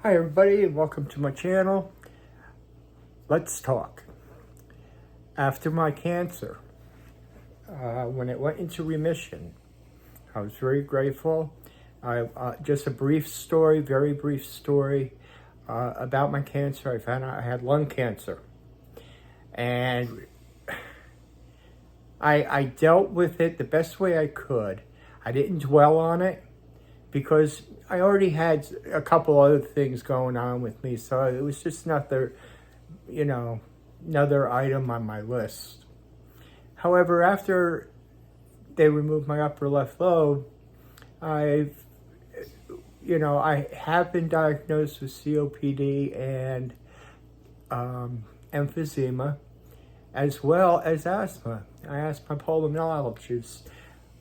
Hi everybody, and welcome to my channel. Let's talk. After my cancer, when it went into remission, I was very grateful. Just a brief story, very brief story about my cancer. I found out I had lung cancer. And I dealt with it the best way I could. I didn't dwell on it because I already had a couple other things going on with me. So it was just another item on my list. However, after they removed my upper left lobe, I have been diagnosed with COPD and emphysema, as well as asthma. I asked my pulmonologist,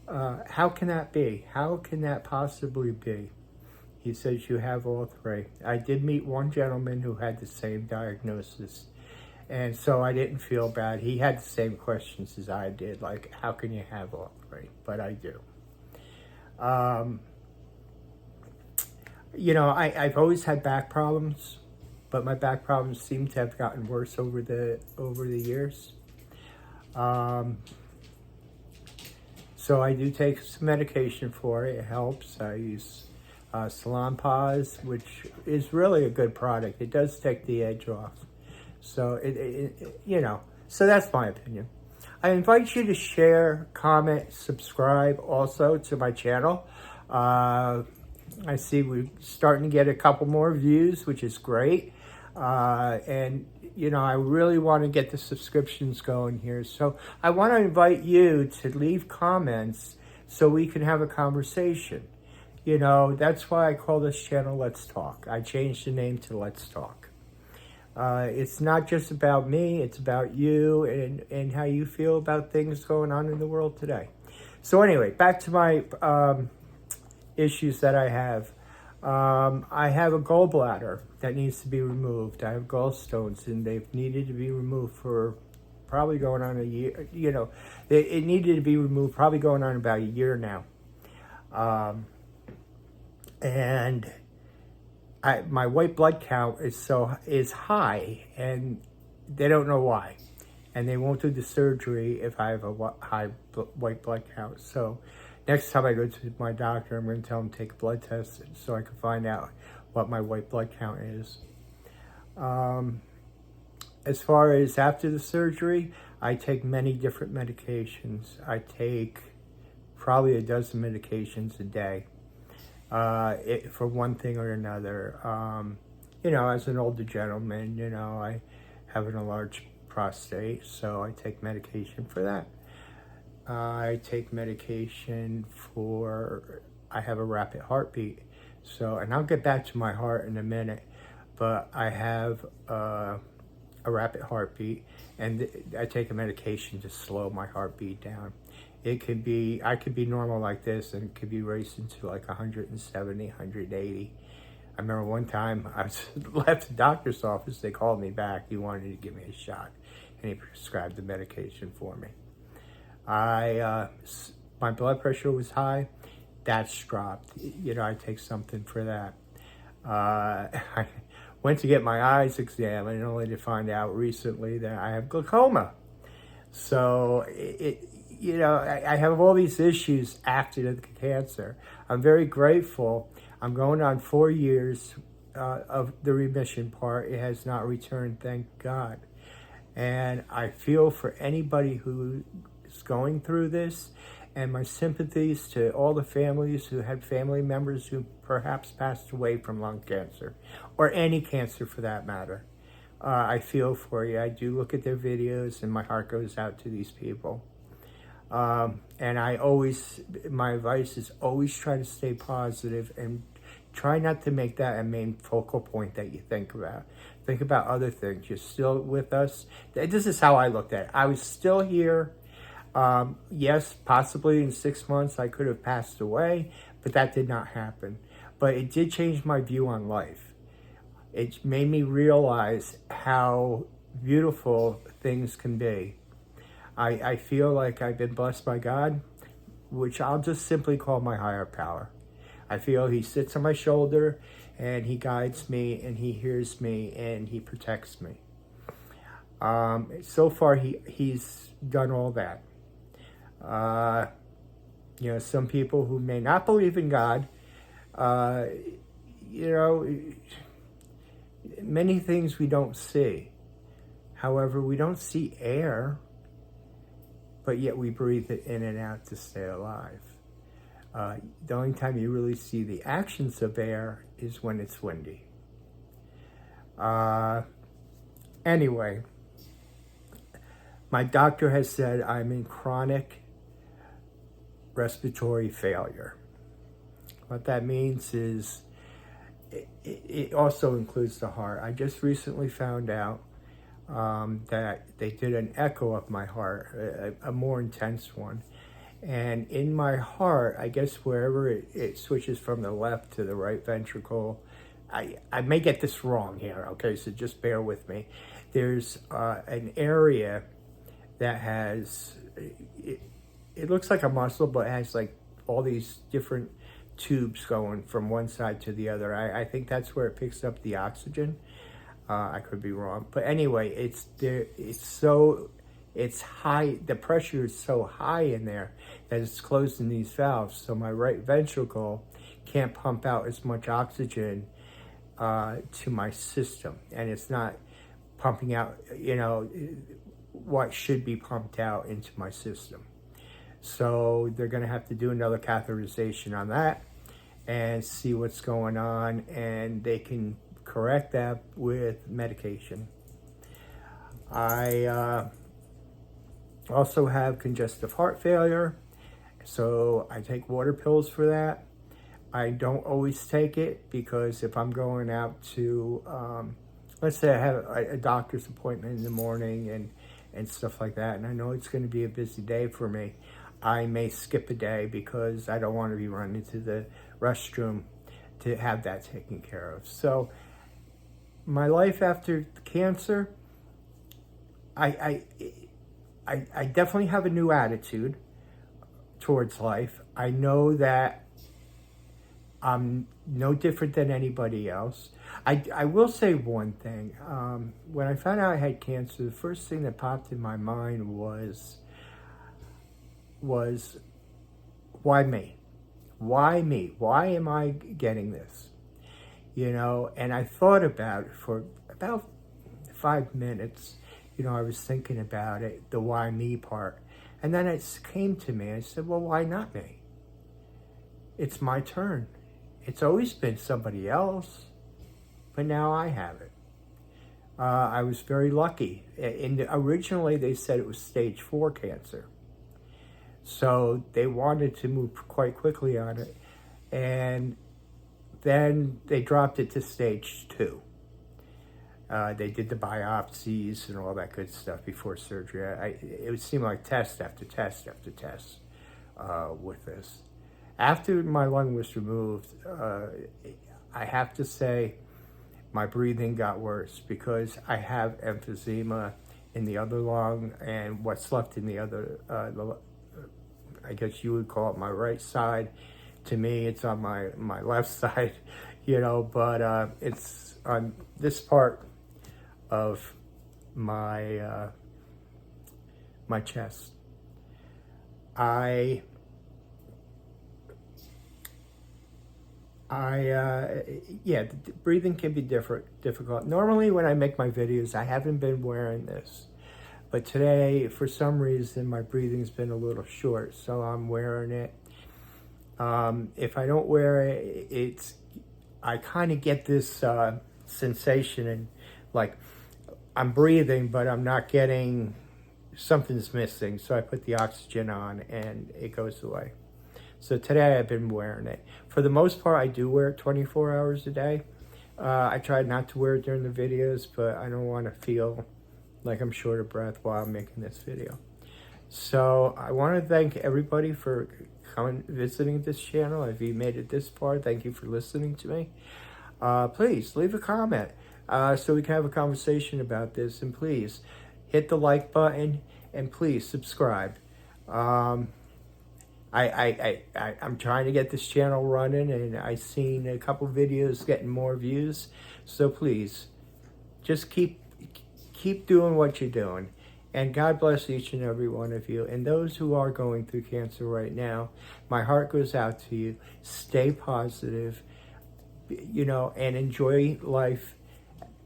how can that be? How can that possibly be? He says, you have all three. I did meet one gentleman who had the same diagnosis, and so I didn't feel bad. He had the same questions as I did, like, how can you have all three? But I do. I've always had back problems, but my back problems seem to have gotten worse over the years. So I do take some medication for it. It helps. I use Salon Pause, which is really a good product. It does take the edge off. So so that's my opinion. I invite you to share, comment, subscribe also to my channel. I see we're starting to get a couple more views, which is great. And I really want to get the subscriptions going here. So I want to invite you to leave comments so we can have a conversation. That's why I call this channel Let's Talk. I changed the name to Let's Talk. It's not just about me, it's about you and how you feel about things going on in the world today. So anyway, back to my issues that I have. I have a gallbladder that needs to be removed. I have gallstones, and they've needed to be removed for probably going on a year. It needed to be removed probably going on about a year now. And my white blood count is high, and they don't know why. And they won't do the surgery if I have a high white blood count. So next time I go to my doctor, I'm going to tell him to take a blood test so I can find out what my white blood count is. As far as after the surgery, I take many different medications. I take probably a dozen medications a day for one thing or another. As an older gentleman, I have an enlarged prostate, so I take medication for that. I take medication I have a rapid heartbeat. So, and I'll get back to my heart in a minute, but I have a rapid heartbeat, and I take a medication to slow my heartbeat down. I could be normal like this, and it could be racing to like 170, 180. I remember one time I left the doctor's office, they called me back. He wanted to give me a shot, and he prescribed the medication for me. My blood pressure was high. That's dropped. I take something for that. I went to get my eyes examined, only to find out recently that I have glaucoma. So I have all these issues after the cancer. I'm very grateful. I'm going on 4 years of the remission part. It has not returned, thank God. And I feel for anybody who is going through this, and my sympathies to all the families who had family members who perhaps passed away from lung cancer, or any cancer for that matter. I feel for you. I do look at their videos, and my heart goes out to these people. And my advice is always try to stay positive and try not to make that a main focal point that you think about. Think about other things. You're still with us. This is how I looked at it. I was still here. Yes, possibly in 6 months I could have passed away, but that did not happen. But it did change my view on life. It made me realize how beautiful things can be. I feel like I've been blessed by God, which I'll just simply call my higher power. I feel he sits on my shoulder and he guides me, and he hears me, and he protects me. So far, he's done all that. You know, some people who may not believe in God, you know, many things we don't see. However, we don't see air, but yet we breathe it in and out to stay alive. The only time you really see the actions of air is when it's windy. Anyway, my doctor has said I'm in chronic respiratory failure. What that means is it also includes the heart. I just recently found out that they did an echo of my heart, a more intense one. And in my heart, I guess wherever it switches from the left to the right ventricle, I may get this wrong here, okay, so just bear with me. There's an area that has, it looks like a muscle, but it has like all these different tubes going from one side to the other. I think that's where it picks up the oxygen. I could be wrong, but anyway, it's high. The pressure is so high in there that it's closing these valves. So my right ventricle can't pump out as much oxygen to my system, and it's not pumping out, you know, what should be pumped out into my system. So they're going to have to do another catheterization on that and see what's going on, and they can correct that with medication. I also have congestive heart failure, so I take water pills for that. I don't always take it because if I'm going out to, let's say I have a doctor's appointment in the morning and stuff like that, and I know it's going to be a busy day for me, I may skip a day because I don't want to be running to the restroom to have that taken care of. So my life after cancer, I definitely have a new attitude towards life. I know that I'm no different than anybody else. I will say one thing. When I found out I had cancer, the first thing that popped in my mind was why me? Why me? Why am I getting this? You know, and I thought about it for about 5 minutes. You know, I was thinking about it, the why me part. And then it came to me. I said, well, why not me? It's my turn. It's always been somebody else, but now I have it. I was very lucky. Originally, they said it was stage 4 cancer. So they wanted to move quite quickly on it. And then they dropped it to stage 2. They did the biopsies and all that good stuff before surgery. It would seem like test after test after test with this. After my lung was removed, I have to say my breathing got worse because I have emphysema in the other lung, and what's left in the other, I guess you would call it my right side. To me, it's on my left side, you know, but it's on this part of my my chest. Yeah, breathing can be difficult. Normally when I make my videos, I haven't been wearing this. But today, for some reason, my breathing's been a little short, so I'm wearing it. If I don't wear it, I kind of get this sensation and like I'm breathing, but I'm not getting, something's missing. So I put the oxygen on and it goes away. So today I've been wearing it. For the most part, I do wear it 24 hours a day. I try not to wear it during the videos, but I don't want to feel like I'm short of breath while I'm making this video. So I want to thank everybody for coming, visiting this channel. If you made it this far, thank you for listening to me. Please leave a comment so we can have a conversation about this. And please hit the like button and please subscribe. I'm trying to get this channel running, and I've seen a couple videos getting more views. So please, just keep doing what you're doing. And God bless each and every one of you. And those who are going through cancer right now, my heart goes out to you. Stay positive, you know, and enjoy life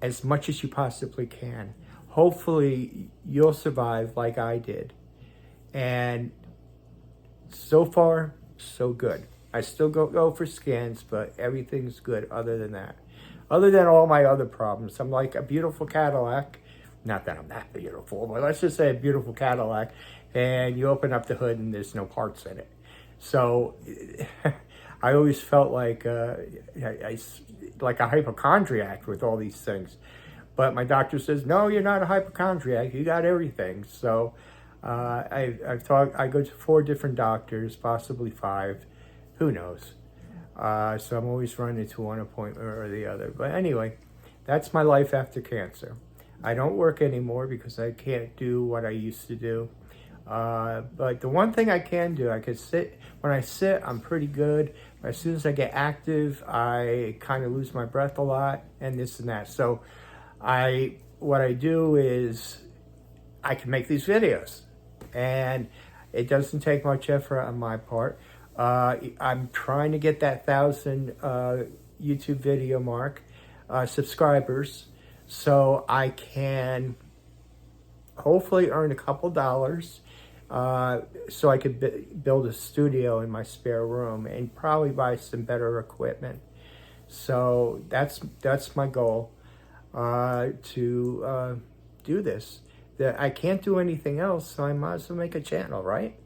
as much as you possibly can. Hopefully, you'll survive like I did. And so far, so good. I still go for scans, but everything's good other than that. Other than all my other problems. I'm like a beautiful Cadillac. Not that I'm that beautiful, but let's just say a beautiful Cadillac, and you open up the hood and there's no parts in it. So I always felt like like a hypochondriac with all these things. But my doctor says, no, you're not a hypochondriac. You got everything. So I go to 4 different doctors, possibly 5. Who knows? So I'm always running to one appointment or the other. But anyway, that's my life after cancer. I don't work anymore because I can't do what I used to do. But the one thing I can do, I can sit. When I sit, I'm pretty good. But as soon as I get active, I kind of lose my breath a lot and this and that. So what I do is I can make these videos. And it doesn't take much effort on my part. I'm trying to get that 1,000 YouTube video mark, subscribers, so I can hopefully earn a couple dollars, so I could build a studio in my spare room and probably buy some better equipment. So that's my goal, to do this. That I can't do anything else, so I might as well make a channel, right?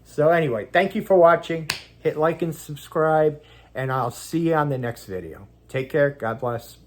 So anyway, thank you for watching. Hit like and subscribe, and I'll see you on the next video. Take care. God bless.